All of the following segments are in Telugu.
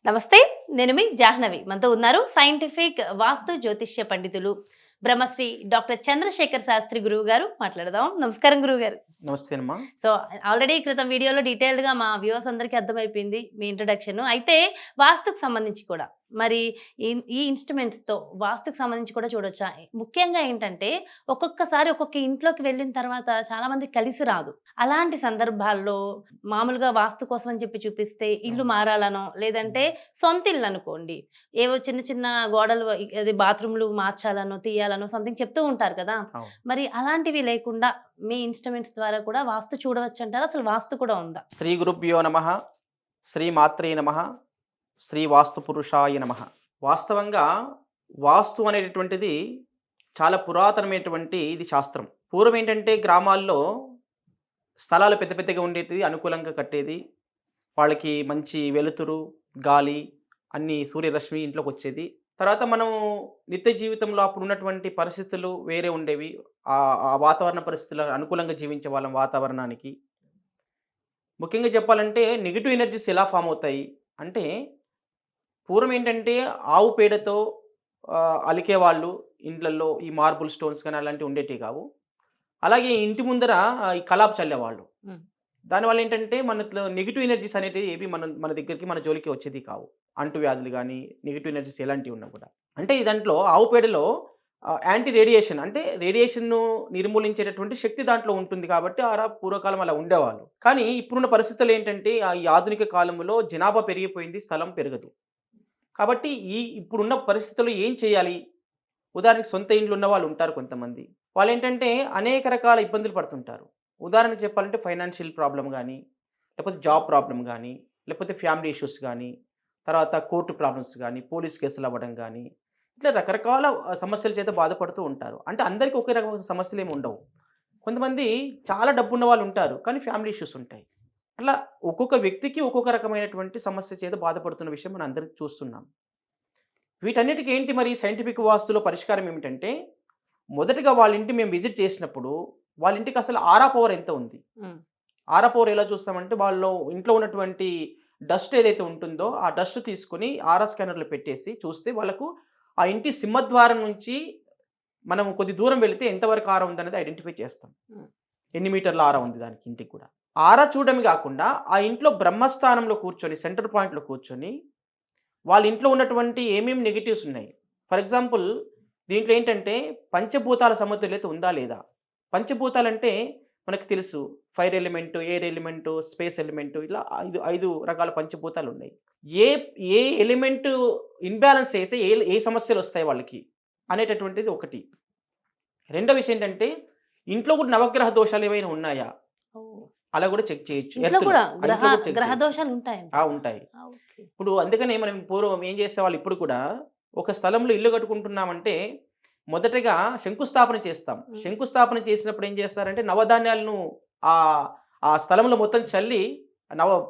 నమస్తే. నేను మీ జాహ్నవి. మనతో ఉన్నారు సైంటిఫిక్ వాస్తు జ్యోతిష్య పండితులు బ్రహ్మశ్రీ డాక్టర్ చంద్రశేఖర్ శాస్త్రి గురువు గారు. మాట్లాడదాం. నమస్కారం గురువుగారు. నమస్తే అమ్మా. సో, ఆల్రెడీ క్రితం వీడియోలో డీటెయిల్డ్‌గా మా వ్యూవర్స్ అందరికీ అర్థమైపోయింది మీ ఇంట్రడక్షన్. అయితే వాస్తుకు సంబంధించి కూడా మరి ఈ ఇన్‌స్ట్రుమెంట్స్‌తో వాస్తుకు సంబంధించి కూడా చూడొచ్చా? ముఖ్యంగా ఏంటంటే ఒక్కొక్కసారి ఒక్కొక్క ఇంట్లోకి వెళ్ళిన తర్వాత చాలా మందికి కలిసి రాదు. అలాంటి సందర్భాల్లో మామూలుగా వాస్తు కోసం అని చెప్పి చూపిస్తే ఇల్లు అవును. మారాలనో, లేదంటే సొంత ఇల్లు అనుకోండి. ఏవో చిన్న చిన్న గోడలు అది బాత్రూమ్‌లు మార్చాలనో, తీయాలనో సంథింగ్ చెప్తూ ఉంటారు కదా! అవును. మరి అలాంటివి లేకుండా మీ ఇన్‌స్ట్రుమెంట్స్ ద్వారా కూడా వాస్తు చూడవచ్చంటారా? అసలు వాస్తు కూడా ఉందా? శ్రీ గురుభ్యో నమః. శ్రీ మాత్రే నమః. శ్రీ వాస్తు పురుషాయ నమః. వాస్తవంగా వాస్తు అనేటటువంటిది చాలా పురాతనమైనటువంటి ఇది శాస్త్రం. పూర్వం ఏంటంటే గ్రామాల్లో స్థలాలు పెద్ద పెద్దగా ఉండేటిది, అనుకూలంగా కట్టేది. వాళ్ళకి మంచి వెలుతురు, గాలి అన్నీ సూర్యరశ్మి ఇంట్లోకొచ్చేది. తర్వాత మనము నిత్య జీవితంలో అప్పుడున్నటువంటి పరిస్థితులు వేరే ఉండేవి. ఆ వాతావరణ పరిస్థితులు అనుకూలంగా జీవించేవాళ్ళం వాతావరణానికి. ముఖ్యంగా చెప్పాలంటే నెగెటివ్ ఎనర్జీస్ ఎలా ఫార్మ్ అవుతాయి అంటే, పూర్వం ఏంటంటే ఆవు పేడతో అలికేవాళ్ళు ఇండ్లల్లో. ఈ మార్బుల్ స్టోన్స్ గాని అలాంటివి ఉండేటివి కావు. అలాగే ఇంటి ముందర ఈ కలాపి చల్లేవాళ్ళు. హ్మ్. దానివల్ల ఏంటంటే మనలో నెగెటివ్ ఎనర్జీస్ అనేటివి ఏవి మన దగ్గరికి మన జోలికి వచ్చేది కావు. అంటువ్యాధులు గాని, నెగెటివ్ ఎనర్జీస్ ఎలాంటివి ఉన్నా కూడా. అంటే ఈ దాంట్లో ఆవు పేడలో యాంటీ రేడియేషన్ అంటే రేడియేషన్‌ను నిర్మూలించేటటువంటి శక్తి దాంట్లో ఉంటుంది కాబట్టి పూర్వకాలం అలా ఉండేవాళ్ళు. కానీ ఇప్పుడున్న పరిస్థితులు ఏంటంటే ఈ ఆధునిక కాలంలో జనాభా పెరిగిపోయింది. స్థలం పెరగదు. కాబట్టి ఇప్పుడున్న పరిస్థితుల్లో ఏం చేయాలి? ఉదాహరణకి సొంత ఇండ్లు ఉన్న వాళ్ళు ఉంటారు కొంతమంది. వాళ్ళేంటంటే అనేక రకాల ఇబ్బందులు పడుతుంటారు. ఉదాహరణకు చెప్పాలంటే ఫైనాన్షియల్ ప్రాబ్లమ్ గానీ, లేకపోతే జాబ్ ప్రాబ్లమ్ గానీ, లేకపోతే ఫ్యామిలీ ఇష్యూస్ గానీ, తర్వాత కోర్టు ప్రాబ్లమ్స్ గానీ, పోలీస్ కేసులు అవ్వడం గానీ, ఇట్లా రకరకాల సమస్యల చేత బాధపడుతూ ఉంటారు. అంటే అందరికి ఒకే రకమైన సమస్యలేమి ఉండవు. కొంతమంది చాలా డబ్బున్న వాళ్ళు ఉంటారు. కానీ ఫ్యామిలీ ఇష్యూస్ ఉంటాయి. అట్లా ఒక్కొక్క వ్యక్తికి ఒక్కొక్క రకమైనటువంటి సమస్య చేత బాధపడుతున్న విషయం మనం అందరికి చూస్తున్నాం. వీటన్నిటికి ఏంటి మరి సైంటిఫిక్ వాస్తులో పరిష్కారం ఏమిటంటే, మొదటగా వాళ్ళ ఇంటి మేము విజిట్ చేసినప్పుడు, వాళ్ళ ఇంటికి అసలు ఆరా పవర్ ఎంత ఉంది? హ్మ్. ఆరా పవర్ ఎలా చూస్తామంటే, వాళ్ళు ఇంట్లో ఉన్నటువంటి డస్ట్ ఏదైతే ఉంటుందో, ఆ డస్ట్ తీసుకొని ఆరా స్కానర్‌లో పెట్టేసి చూస్తే వాళ్ళకు ఆ ఇంటి సింహద్వారం నుంచి మనం కొద్ది దూరం వెళితే ఎంతవరకు ఆరా ఉందనేది ఐడెంటిఫై చేస్తాం. హ్మ్. ఎన్ని మీటర్ల ఆరా ఉంది దానికి ఇంటికి కూడా. ఆరా చూడడమే గాకుండా, ఆ ఇంట్లో బ్రహ్మస్థానంలో కూర్చొని, సెంటర్ పాయింట్‌లో కూర్చొని వాళ్ళ ఇంట్లో ఉన్నటువంటి ఏమేమి నెగెటివ్స్ ఉన్నాయి. ఫర్ ఎగ్జాంపుల్ దీంట్లో ఏంటంటే పంచభూతాల సమతుల్యత ఉందా లేదా? పంచభూతాలంటే మనకు తెలుసు fire element, air element, space element ఇలా 5 రకాల పంచభూతాలున్నాయి. ఏ ఏ ఎలిమెంట్ ఇన్‌బాలన్స్ అయితే ఏ సమస్యలొస్తాయి వాళ్ళకి అనేటటువంటిది ఒకటి. రెండో విషయం ఏంటంటే ఇంట్లో కూడా నవగ్రహ దోషాలు ఏమైనా ఉన్నాయా? ఓహ్! అలా కూడా చెక్ చేయొచ్చు. ఇంట్లో కూడా ఇంట్లో కూడా చెక్ గ్రహ చేయొచ్చు. దోషాలు ఉంటాయంటారు. ఉంటాయి. ఓకే. ఇప్పుడు అందుకనే మనం పూర్వం ఏం చేసేవాళ్ళు ఇప్పుడు కూడా ఒక స్థలంలో ఇల్లు కట్టుకుంటున్నామంటే మొదటగా శంకుస్థాపన చేస్తాం. హ్మ్. శంకుస్థాపన చేసినప్పుడు ఏం చేస్తారంటే నవధాన్యాలను ఆహ్, ఆ స్థలంలో మొత్తం చల్లి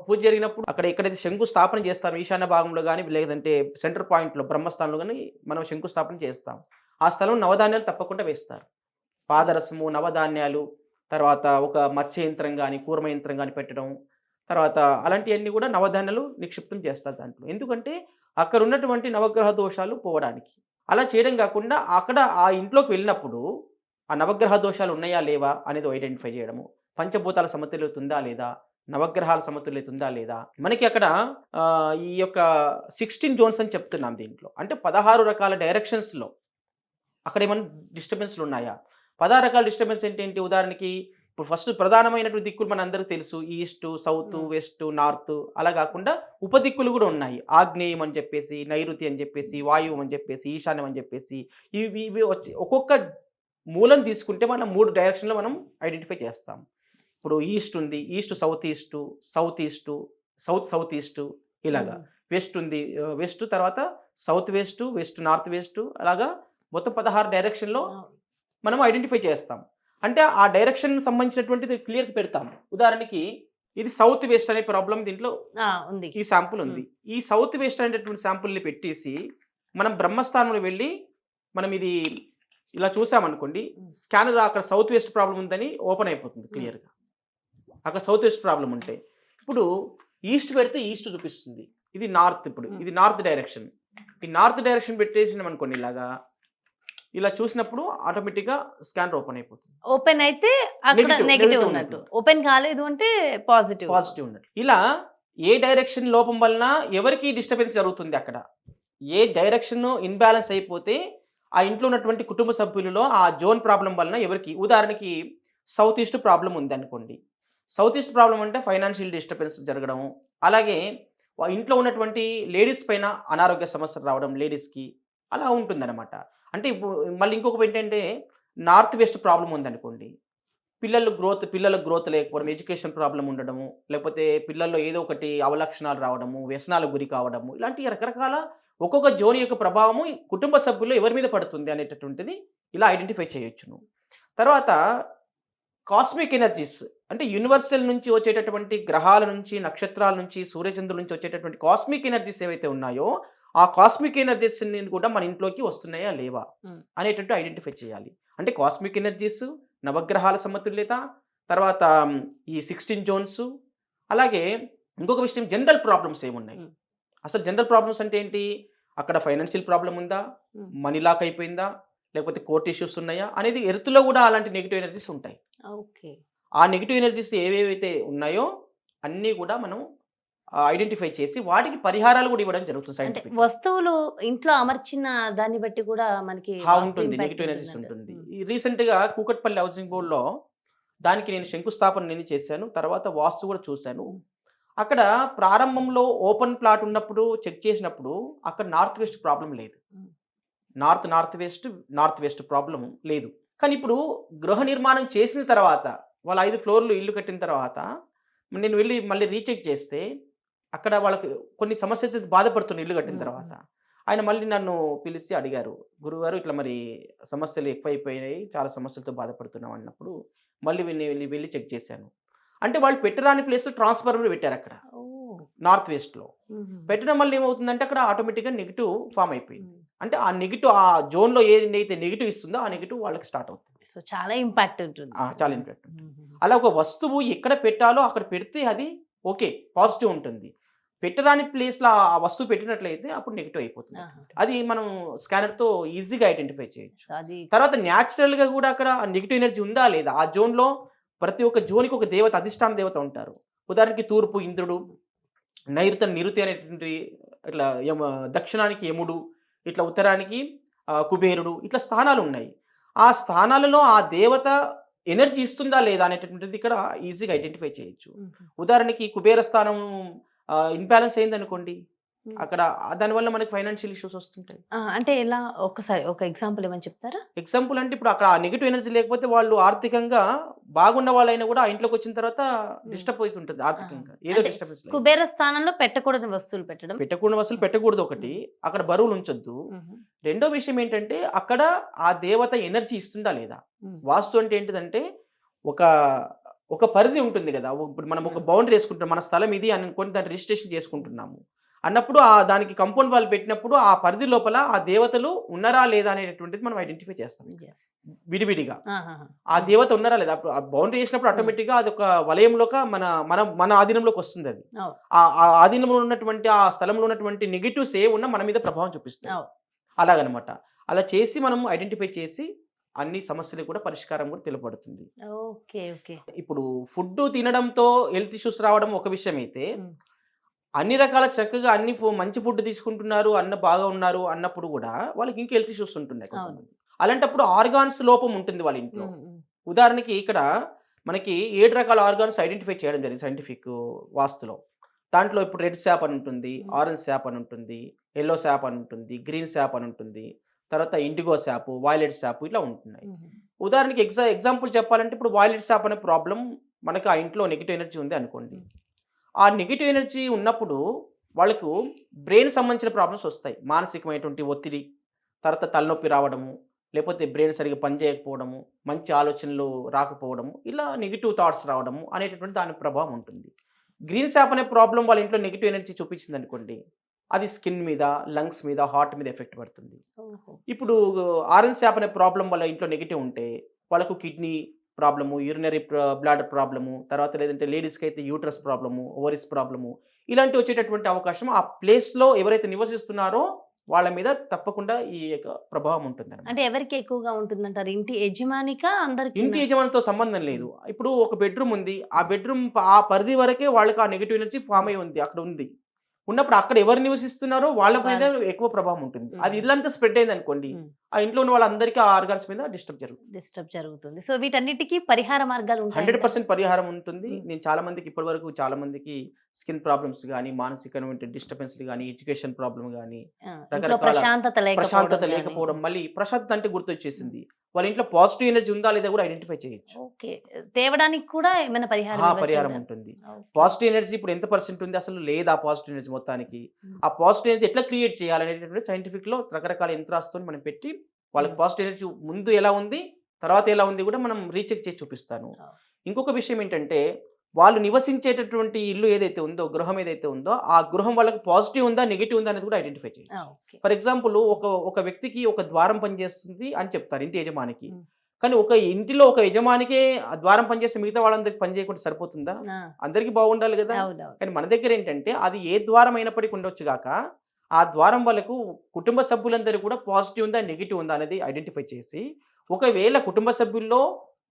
పూజ జరిగినప్పుడు అక్కడ ఎక్కడైతే శంకుస్థాపన చేస్తారో ఈశాన్య భాగంలో గాని, లేదంటే సెంటర్ పాయింట్‌లో బ్రహ్మస్థానంలో గాని మనం శంకుస్థాపన చేస్తాం. ఆ స్థలంలో నవధాన్యాలు తప్పకుండా వేస్తారు. పాదరసము, నవధాన్యాలు, తర్వాత ఒక మత్స్య యంత్రం గాని, కూర్మ యంత్రం గాని పెట్టడం. తర్వాత అలాంటియన్నీ గూడా నవధాన్యాలు నిక్షిప్తం చేస్తారు దాంట్లో. ఎందుకంటే అక్కడున్నటువంటి నవగ్రహ దోషాలు పోవడానికి. అలా చేయడం గాకుండా అక్కడ ఆ ఇంట్లోకి వెళ్ళినప్పుడు ఆ నవగ్రహ దోషాలు ఉన్నాయా? లేవా? అనేది ఐడెంటిఫై జేయడము. పంచభూతాల సమతుల్యత ఉందా? లేదా? నవగ్రహాల సమతుల్యత ఉందా? లేదా? మనకి అక్కడ ఈ యొక్క 16 జోన్స్ అని చెప్తున్నాం దీంట్లో. అంటే 16 రకాల డైరెక్షన్స్‌లో అక్కడేమన్నా డిస్టర్బెన్స్‌లున్నాయా? 16 రకాల డిస్టర్బెన్స్ ఏంటేంటి? ఉదాహరణకి ఇప్పుడు ఫస్ట్ ప్రధానమైనటువంటి దిక్కులు మనందరికి తెలుసు. ఈస్టు, సౌతు, హ్మ్. వెస్టు, నార్తు అలా గాకుండా ఉపదిక్కులు గూడా ఉన్నాయి. ఆగ్నేయం అని చెప్పేసి, నైరుతి అని చెప్పేసి, వాయువ్యం అని చెప్పేసి, ఈశాన్యం అని చెప్పేసి ఇవి ఇవి వచ్చి ఒక్కొక్క మూలను తీసుకుంటే మనం 3 డైరెక్షన్‌లో మనం ఐడెంటిఫై చేస్తాం. ఇప్పుడు ఈస్ట్ ఉంది. East south east, south east, south south east ఇలాగా. హ్మ్. వెస్ట్ ఉంది. వెస్ట్ తర్వాత south west, west north west అలాగా మొత్తం 16 డైరెక్షన్‌లో ఆ! మనం ఐడెంటిఫై చేస్తాం. అంటే ఆ డైరెక్షన్ సంబంధించినటువంటిది క్లియర్‌గా పెడతాం. ఉదాహరణకి ఇది సౌత్ వెస్ట్ అనే ప్రాబ్లమ్ దీంట్లో ఆ! ఉంది. ఈ శాంపుల్ హ్మ్. ఉంది. ఈ సౌత్ వెస్ట్ అనేటటువంటి శాంపుల్‌ని పెట్టేసి మనం బ్రహ్మస్థానంలో వెళ్లి మనం ఇది ఇలా చూసామనుకోండి. హ్మ్. స్కానర్ అక్కడ సౌత్ వెస్ట్ ప్రాబ్లమ్ ఉందని ఓపెన్ అయిపోతుంది హ్మ్. క్లియర్‌గా. అక్కడ సౌత్ వెస్ట్ ప్రాబ్లమ్ ఉంటే. ఇప్పుడు ఈస్ట్ పెడితే ఈస్ట్ చూపిస్తుంది. ఇది నార్త్. ఇప్పుడు ఇది నార్త్ డైరెక్షన్. ఈ నార్త్ డైరెక్షన్ పెట్టేసినాం అనుకోండి ఇలాగా, ఇలా చూసినప్పుడు ఆటోమేటిక్గా స్కానర్ ఓపెన్ అయిపోతుంది. ఓపెన్ అయితే అక్కడ Negative, నెగిటివ్ negative ఉన్నట్టు, ఉన్నట్టు. ఓపెన్ కాలేదు అంటే పాజిటివ్. పాజిటివ్ ఉన్నట్టు. ఇలా ఏ డైరెక్షన్ లోపం వలన ఎవరికి డిస్టర్బెన్స్ జరుగుతుంది అక్కడ, ఏ డైరెక్షన్ ఇన్బ్యాలెన్స్ అయిపోతే ఆ ఇంట్లో ఉన్నటువంటి కుటుంబ సభ్యులలో ఆ జోన్ ప్రాబ్లం వలన ఎవరికి, ఉదాహరణకి సౌత్ ఈస్ట్ ప్రాబ్లం ఉంది అనుకోండి. సౌత్ ఈస్ట్ ప్రాబ్లం అంటే ఫైనాన్షియల్ డిస్టర్బెన్స్ జరగడం, అలాగే ఇంట్లో ఉన్నటువంటి లేడీస్ పైన అనారోగ్య సమస్యలు రావడం లేడీస్కి, అలా ఉంటుందన్నమాట. అంటే ఇప్పుడు మళ్ళీ ఇంకొకటి ఏంటంటే నార్త్ వెస్ట్ ప్రాబ్లం ఉందనుకోండి, పిల్లల గ్రోత్ లేకపోవడం, ఎడ్యుకేషన్ ప్రాబ్లం ఉండడము, లేకపోతే పిల్లల్లో ఏదో ఒకటి అవలక్షణాలు రావడము, వ్యసనాలకు గురి కావడము, ఇలాంటి రకరకాల ఒక్కొక్క జోన్ యొక్క ప్రభావము ఈ కుటుంబ సభ్యుల్లో ఎవరి మీద పడుతుంది అనేటటువంటిది ఇలా ఐడెంటిఫై చేయొచ్చును. తర్వాత కాస్మిక్ ఎనర్జీస్ అంటే యూనివర్సల్ నుంచి వచ్చేటటువంటి గ్రహాల నుంచి, నక్షత్రాల నుంచి, సూర్యచంద్రుల నుంచి వచ్చేటటువంటి కాస్మిక్ ఎనర్జీస్ ఏవైతే ఉన్నాయో ఆ కాస్మిక్ ఎనర్జీస్ కూడా మన ఇంట్లోకి వస్తున్నాయా లేవా అనేటట్టు ఐడెంటిఫై చేయాలి. అంటే కాస్మిక్ ఎనర్జీస్, నవగ్రహాల సమతుల్యత, తర్వాత ఈ 16 జోన్స్, అలాగే ఇంకొక విషయం జనరల్ ప్రాబ్లమ్స్ ఏమున్నాయి. అసలు జనరల్ ప్రాబ్లమ్స్ అంటే ఏంటి, అక్కడ ఫైనాన్షియల్ ప్రాబ్లం ఉందా, మనీ లాక్ అయిపోయిందా, లేకపోతే కోర్ట్ ఇష్యూస్ ఉన్నాయా అనేది, ఎర్త్లో కూడా అలాంటి నెగిటివ్ ఎనర్జీస్ ఉంటాయి. ఓకే. ఆ నెగిటివ్ ఎనర్జీస్ ఏవేవైతే ఉన్నాయో అన్నీ కూడా మనం ఐడెంటిఫై చేసి వాటికి పరిహారాలు కూడా ఇవ్వడం జరుగుతుంది. అంటే సైంటిఫిక్ వస్తువులు ఇంట్లో అమర్చిన దాన్ని బట్టి కూడా మనకి ఉంటుంది, నెగిటివ్ ఎనర్జీస్ ఉంటుంది. రీసెంట్గా కూకట్పల్లి హౌసింగ్ బోర్డులో దానికి నేను శంకుస్థాపన చేశాను, తర్వాత వాస్తు కూడా చూశాను. అక్కడ ప్రారంభంలో ఓపెన్ ప్లాట్ ఉన్నప్పుడు చెక్ చేసినప్పుడు అక్కడ నార్త్ వెస్ట్ ప్రాబ్లం లేదు, నార్త్ వెస్ట్ ప్రాబ్లం లేదు. కానీ ఇప్పుడు గృహ నిర్మాణం చేసిన తర్వాత వాళ్ళు 5 ఫ్లోర్లు ఇల్లు కట్టిన తర్వాత నేను వెళ్ళి మళ్ళీ రీచెక్ చేస్తే అక్కడ వాళ్ళకి కొన్ని సమస్యలు బాధపడుతున్న ఇల్లు కట్టిన తర్వాత ఆయన మళ్ళీ నన్ను పిలిచి అడిగారు, గురుగారు ఇట్లా మరి సమస్యలు ఎక్కువైపోయినాయి, చాలా సమస్యలతో బాధపడుతున్నాం అన్నప్పుడు మళ్ళీ వెళ్ళి చెక్ చేశాను. అంటే వాళ్ళు పెట్టరాని ప్లేస్లో ట్రాన్స్ఫార్మర్ పెట్టారు అక్కడ నార్త్ వెస్ట్లో. పెట్టడం వల్ల ఏమవుతుందంటే అక్కడ ఆటోమేటిక్గా నెగిటివ్ ఫామ్ అయిపోయింది. అంటే ఆ నెగిటివ్ ఆ జోన్లో ఏదైతే నెగిటివ్ ఇస్తుందో ఆ నెగిటివ్ వాళ్ళకి స్టార్ట్ అవుతుంది. సో చాలా ఇంపాక్ట్ ఉంటుంది. చాలా ఇంపాక్ట్ ఉంటుంది. అలా ఒక వస్తువు ఎక్కడ పెట్టాలో అక్కడ పెడితే అది ఓకే పాజిటివ్ ఉంటుంది. పెట్టరాని ప్లేస్లో ఆ వస్తువు పెట్టినట్లయితే అప్పుడు నెగిటివ్ అయిపోతుంది. అది మనం స్కానర్తో ఈజీగా ఐడెంటిఫై చేయొచ్చు. తర్వాత న్యాచురల్గా కూడా అక్కడ నెగిటివ్ ఎనర్జీ ఉందా లేదా, ఆ జోన్లో ప్రతి ఒక్క జోన్కి ఒక దేవత, అధిష్టాన దేవత ఉంటారు. ఉదాహరణకి తూర్పు ఇంద్రుడు, నైరుతి నిరుతి అనేటువంటి, ఇట్లా దక్షిణానికి యముడు, ఇట్లా ఉత్తరానికి కుబేరుడు, ఇట్లా స్థానాలు ఉన్నాయి. ఆ స్థానాలలో ఆ దేవత ఎనర్జీ ఇస్తుందా లేదా అనేటటువంటిది ఇక్కడ ఈజీగా ఐడెంటిఫై చేయొచ్చు. ఉదాహరణకి కుబేర స్థానం ఇన్బ్యాలెన్స్ అయింది అనుకోండి, అక్కడ దానివల్ల మనకి ఫైనాన్షియల్ ఇష్యూస్ వస్తుంటాయి. అంటే ఎలా, ఒకసారి ఒక ఎగ్జాంపుల్ ఏమని చెప్తారా? ఎగ్జాంపుల్ అంటే ఇప్పుడు అక్కడ నెగిటివ్ ఎనర్జీ లేకపోతే వాళ్ళు ఆర్థికంగా బాగున్న వాళ్ళైనా కూడా ఆ ఇంట్లోకి వచ్చిన తర్వాత డిస్టర్బ్ అవుతుంటుంది ఆర్థికంగా, ఏదో డిస్టర్బెన్స్. కుబేర స్థానంలో పెట్టకూడని వస్తువులు పెట్టకూడదు ఒకటి, అక్కడ బరువులు ఉంచొద్దు. రెండో విషయం ఏంటంటే అక్కడ ఆ దేవత ఎనర్జీ ఇస్తుందా లేదా. వాస్తు అంటే ఏంటిదంటే ఒక పరిధి ఉంటుంది కదా. ఇప్పుడు మనం ఒక బౌండరీ వేసుకుంటాం, మన స్థలం ఇది అనుకొని దాన్ని రిజిస్ట్రేషన్ చేసుకుంటున్నాము అన్నప్పుడు దానికి కంపౌండ్ వాల్ పెట్టినప్పుడు ఆ పరిధి లోపల ఆ దేవతలు ఉన్నారా లేదా అనేటువంటిది మనం ఐడెంటిఫై చేస్తాం విడివిడిగా. ఆ దేవత ఉన్నారా లేదా, ఆ బౌండరీ చేసినప్పుడు ఆటోమేటిక్గా అది ఒక వలయంలోకి మన ఆధీనంలోకి వస్తుంది. అది ఆ ఆధీనంలో ఉన్నటువంటి ఆ స్థలంలో ఉన్నటువంటి నెగిటివ్స్ ఏ ఉన్నా మన మీద ప్రభావం చూపిస్తాయి. అలాగనమాట. అలా చేసి మనం ఐడెంటిఫై చేసి అన్ని సమస్యలు కూడా పరిష్కారం కూడా తెలుపబడుతుంది. ఇప్పుడు ఫుడ్ తినడంతో హెల్త్ ఇష్యూస్ రావడం ఒక విషయం అయితే, అన్ని రకాల చక్కగా అన్ని మంచి ఫుడ్ తీసుకుంటున్నారు, బాగా ఉన్నారు అన్నప్పుడు కూడా వాళ్ళకి ఇంకా హెల్త్ ఇష్యూస్ ఉంటున్నాయి. అలాంటప్పుడు ఆర్గాన్స్ లోపం ఉంటుంది వాళ్ళ ఇంట్లో. ఉదాహరణకి ఇక్కడ మనకి 7 రకాల ఆర్గాన్స్ ఐడెంటిఫై చేయడం జరిగింది సైంటిఫిక్ వాస్తులో. దాంట్లో ఇప్పుడు రెడ్ శాప్ అని ఉంటుంది, ఆరెంజ్ శాప్ అని ఉంటుంది, ఎల్లో శాప్ అని ఉంటుంది, గ్రీన్ శాప్ అని ఉంటుంది, తర్వాత ఇండిగో శాప్, వాయిలెట్ శాప్, ఇట్లా ఉంటున్నాయి. ఉదాహరణకి ఎగ్జాంపుల్ చెప్పాలంటే ఇప్పుడు వాయిలెట్ శాప్ అనే ప్రాబ్లం మనకు ఆ ఇంట్లో నెగిటివ్ ఎనర్జీ ఉంది అనుకోండి. ఆ నెగిటివ్ ఎనర్జీ ఉన్నప్పుడు వాళ్ళకు బ్రెయిన్ సంబంధించిన ప్రాబ్లమ్స్ వస్తాయి. మానసికమైనటువంటి ఒత్తిడి, తర్వాత తలనొప్పి రావడము, లేకపోతే బ్రెయిన్ సరిగ్గా పనిచేయకపోవడము, మంచి ఆలోచనలు రాకపోవడము, ఇలా నెగిటివ్ థాట్స్ రావడము అనేటటువంటి దాని ప్రభావం ఉంటుంది. గ్రీన్ శాప్ అనే ప్రాబ్లం వాళ్ళ ఇంట్లో నెగిటివ్ ఎనర్జీ చూపించింది అనుకోండి, అది స్కిన్ మీద, లంగ్స్ మీద, హార్ట్ మీద ఎఫెక్ట్ పడుతుంది. ఇప్పుడు ఆరెంజ్ శాప్ అనే ప్రాబ్లం వాళ్ళ ఇంట్లో నెగిటివ్ ఉంటే వాళ్ళకు kidney problem, urinary bladder problem, తర్వాత లేదంటే లేడీస్‌కి అయితే యూట్రస్ ప్రాబ్లము, ఓవరీస్ ప్రాబ్లము ఇలాంటివి వచ్చేటటువంటి అవకాశం ఆ ప్లేస్‌లో ఎవరైతే నివసిస్తున్నారో వాళ్ళ మీద తప్పకుండా ఈ యొక్క ప్రభావం ఉంటుందన్నమాట. అంటే ఎవరికి ఎక్కువగా ఉంటుందంటారు? ఇంటి యజమానికా? ఇంటి అందరికీనా? యజమానితో సంబంధం లేదు. ఇప్పుడు ఒక బెడ్‌రూమ్ ఉంది. ఆ బెడ్‌రూమ్ ఆ పరిధి వరకే వాళ్ళకి ఆ నెగెటివ్ ఎనర్జీ ఫార్మ్ అయ్యి ఉంది. అక్కడ ఉంది. ఉన్నప్పుడు అక్కడ ఎవరు నివసిస్తున్నారో వాళ్ళ మీద ఎక్కువ ప్రభావం ఉంటుంది. అది ఇల్లంతా స్ప్రెడ్ అయిందనుకోండి, హ్మ్. ఆ ఇంట్లో ఉన్న వాళ్ళందరికీ ఆ ఆర్గాన్స్ మీద డిస్టర్బ్ జరుగుతుంది. డిస్టర్బ్ జరుగుతుంది. సో వీటన్నిటికి పరిహార మార్గాలు ఉంటాయంటారా? 100% పరిహారం ఉంటుంది. హ్మ్. నేను చాలా మందికి ఇప్పటివరకు చాలా మందికి స్కిన్ ప్రాబ్లమ్స్ గాని, మానసికమైన డిస్టర్బెన్స్‌లు గాని, ఎడ్యుకేషన్ ప్రాబ్లమ్ గాని, ఇంట్లో రకరకాల ప్రశాంతత ప్రశాంతత లేకపోవడం లేకపోవడం, గాని. మళ్ళీ ప్రశాంతత అంటే గుర్తొచ్చేసింది. వాళ్ళ ఇంట్లో పాజిటివ్ ఎనర్జీ ఉందా లేదా కూడా ఐడెంటిఫై చేయొచ్చు. ఓకే. తేవడానికి కూడా ఏమైనా పరిహారం పరిహారం ఇవ్వచ్చంటారా? ఉంటుంది. ఓకే. పాజిటివ్ ఎనర్జీ ఇప్పుడు ఎంత పర్సెంట్ ఉంది? అసలు లేదా పాజిటివ్ ఎనర్జీ మొత్తానికి? హ్మ్. ఆ పాజిటివ్ ఎనర్జీ ఎట్లా క్రియేట్ చేయాలనేటటువంటి సైంటిఫిక్‌లో రకరకాల యంత్రాస్తోని మనం పెట్టి, వాళ్ళకి హ్మ్. పాజిటివ్ ఎనర్జీ ముందు ఎలా ఉంది? తర్వాత ఎలా ఉంది? కూడా మనం రీచెక్ చేసి చూపిస్తాను. ఓహ్! ఇంకొక విషయం ఏంటంటే, వాళ్ళు నివసించేటటువంటి ఇల్లు ఏదైతే ఉందో, గృహం ఏదైతే ఉందో, ఆ గృహం వాళ్ళకి పాజిటివ్ ఉందా? నెగెటివ్ ఉందా? అనేది కూడా ఐడెంటిఫై చేయొచ్చు. ఓకే. ఫర్ ఎగ్జాంపుల్ ఒక వ్యక్తికి ఒక ద్వారం పనిచేస్తుంది అని చెప్తారు ఇంటి యజమానికి. హ్మ్. కానీ ఒక ఇంటిలో ఒక యజమానికే ఆ ద్వారం పనిచేస్తే మిగతా వాళ్ళందరికి పని చేయకుండా సరిపోతుందా? ఆ! అందరికి బాగుండాలి గదా! అవునవును. కానీ మన దగ్గర ఏంటంటే అది ఏ ద్వారం అయినప్పటికీ ఉండొచ్చు గాక, ఆ ద్వారం వాళ్ళకు కుటుంబ సభ్యులందరూ కూడా పాజిటివ్ ఉందా? నెగెటివ్ ఉందా? అనేది ఐడెంటిఫై చేసి, ఒకవేళ కుటుంబ సభ్యుల్లో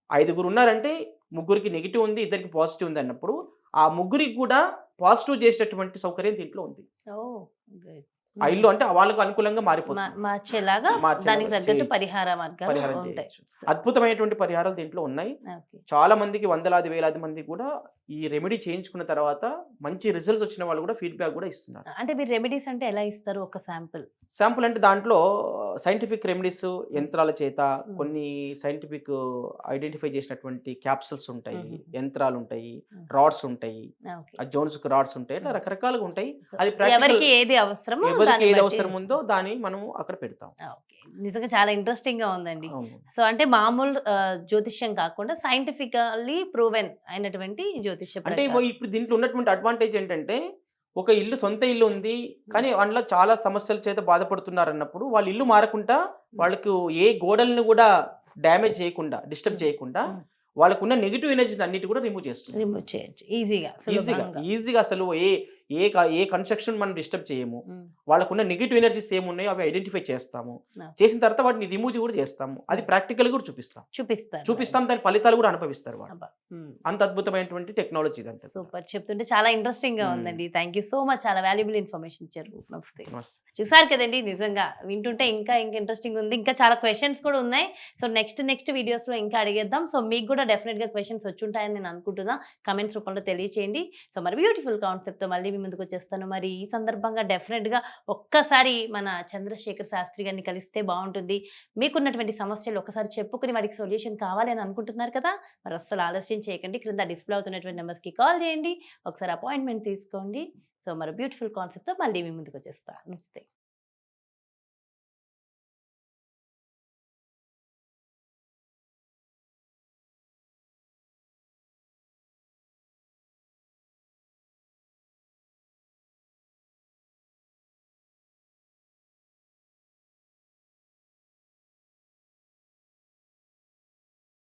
5గురు ఉన్నారంటే, ముగ్గురికి నెగెటివ్ ఉంది, ఇద్దరికి పాజిటివ్ ఉంది అన్నప్పుడు, ఆ ముగ్గురికి కూడా పాజిటివ్ చేసేటటువంటి సౌకర్యం దీంట్లో ఉంది. ఓహ్! గుడ్. ఆ హ్మ్. ఇల్లు అంటే వాళ్ళకు అనుకూలంగా మారిపోతుంది. మార్చేలాగా మార్చేలాగా దానికి తగ్గట్టు చేయొచ్చు. పరిహార మార్గాలు పరిహారం ఉంటాయి. చేయొచ్చు. అద్భుతమైనటువంటి పరిహారాలు దీంట్లో ఉన్నాయి. ఓకే. చాలా మందికి వందలాది, వేలాది మంది కూడా ఈ రెమెడీ చేయించుకున్న తర్వాత మంచి రిజల్ట్స్ వచ్చిన వాళ్ళు కూడా ఫీడ్‌బ్యాక్ కూడా ఇస్తున్నారు. అంటే మీరు రెమెడీస్ అంటే ఎలా ఇస్తారు? ఒక శాంపుల్. శాంపుల్ అంటే దాంట్లో సైంటిఫిక్ రెమెడీస్ యంత్రాల చేత హ్మ్. కొన్ని సైంటిఫిక్ ఐడెంటిఫై చేసినటువంటి క్యాప్సూల్స్ ఉంటాయి, హుహుహు. యంత్రాలుంటాయి, హ్మ్. రాడ్స్ ఉంటాయి, ఓకే. ఆ జోన్స్‌కి రాడ్స్ ఉంటాయి. ఇట్లా హ్మ్. రకరకాలుగా ఉంటాయి. సో అది ప్రాక్టికల్ ఎవరికి ఏది అవసరమో ఎవరికి దాన్ని ఏది బట్టి అవసరం ఉందో దాన్ని మనం అక్కడ పెడతాం. ఓకే. నిజంగా చాలా ఇంట్రెస్టింగ్‌గా ఉందండి. అవును. సో అంటే మామూలు జ్యోతిష్యం కాకుండా సైంటిఫికల్లీ ప్రూవెన్ అయినటువంటి జ్యోతిష్య అంటే ప్రకారం. ఇప్పుడు దీంట్లో ఉన్నటువంటి అడ్వాంటేజ్ ఏంటంటే, ఒక ఇల్లు సొంత ఇల్లు ఉంది. కానీ అందులో చాలా సమస్యల చేత బాధపడుతున్నారన్నప్పుడు, వాళ్ళ ఇల్లు మారకుండా వాళ్ళకు ఏ గోడలను గూడా డ్యామేజ్ చేయకుండా, డిస్టర్బ్ హ్మ్. చేయకుండా హ్మ్. వాళ్ళకున్న నెగెటివ్ ఎనర్జీని అన్నిటి కూడా రిమూవ్ చేస్తుంది. రిమూవ్ చేయొచ్చు. ఈజీగా, ఈజీగా, సులభంగా. ఈజీగా అసలు ఏ కన్‌స్ట్రక్షన్ మనం డిస్టర్బ్ చేయము. హ్మ్. వాళ్ళకున్న నెగెటివ్ ఎనర్జీస్ ఏమున్నాయో అవి ఐడెంటిఫై చేస్తాము. ఆ! చేసిన తర్వాత వాటిని రిమూవ్ కూడా చేస్తాము. అది ప్రాక్టికల్‌గా కూడా చూపిస్తాం. చూపిస్తారు. చూపిస్తాం దాని ఫలితాలు కూడా అనుభవిస్తారు వాళ్ళు. అబ్బా! హ్మ్. అంత అద్భుతమైనటువంటి టెక్నాలజీ ఇదంతా కూడా. సూపర్. చెప్తుంటే చాలా ఇంట్రెస్టింగ్‌గా హ్మ్. ఉందండి. Thank you so much. చాలా వాల్యుబుల్ ఇన్ఫర్మేషన్ ఇచ్చారు. నమస్తే. మస్త్. చూసారు కదండీ! నిజంగా వింటుంటే ఇంకా ఇంట్రెస్టింగ్ ఉంది. ఇంకా చాలా క్వెషన్స్ కూడా ఉన్నాయి. సో నెక్స్ట్ వీడియోస్‌లో ఇంకా అడిగేద్దాం. సో మీకు కూడా డెఫినిట్‌గా క్వెషన్స్ వచ్చుంటాయని నేను అనుకుంటున్నా. కామెంట్స్ రూపంలో తెలియచేయండి. సో మరి బ్యూటిఫుల్ కాన్సెప్ట్‌తో మళ్ళీ మీ ముందుకొచ్చేస్తాను. మరి ఈ సందర్భంగా డెఫినిట్‌గా ఒక్కసారి మన చంద్రశేఖర్ శాస్త్రి గారిని కలిస్తే బావుంటుంది. మీకున్నటువంటి సమస్యలు ఒకసారి చెప్పుకొని వాటికి సొల్యూషన్ కావాలి అని అనుకుంటున్నారు కదా! మరి అస్సలు ఆలస్యం చేయకండి. క్రింద డిస్‌ప్లే అవుతున్నటువంటి నంబర్స్‌కి కాల్ చేయండి. ఒకసారి అపాయింట్‌మెంట్ తీసుకోండి. సో మరి బ్యూటిఫుల్ కాన్సెప్ట్‌తో మళ్ళీ మీ ముందుకొచ్చేస్తా. నమస్తే.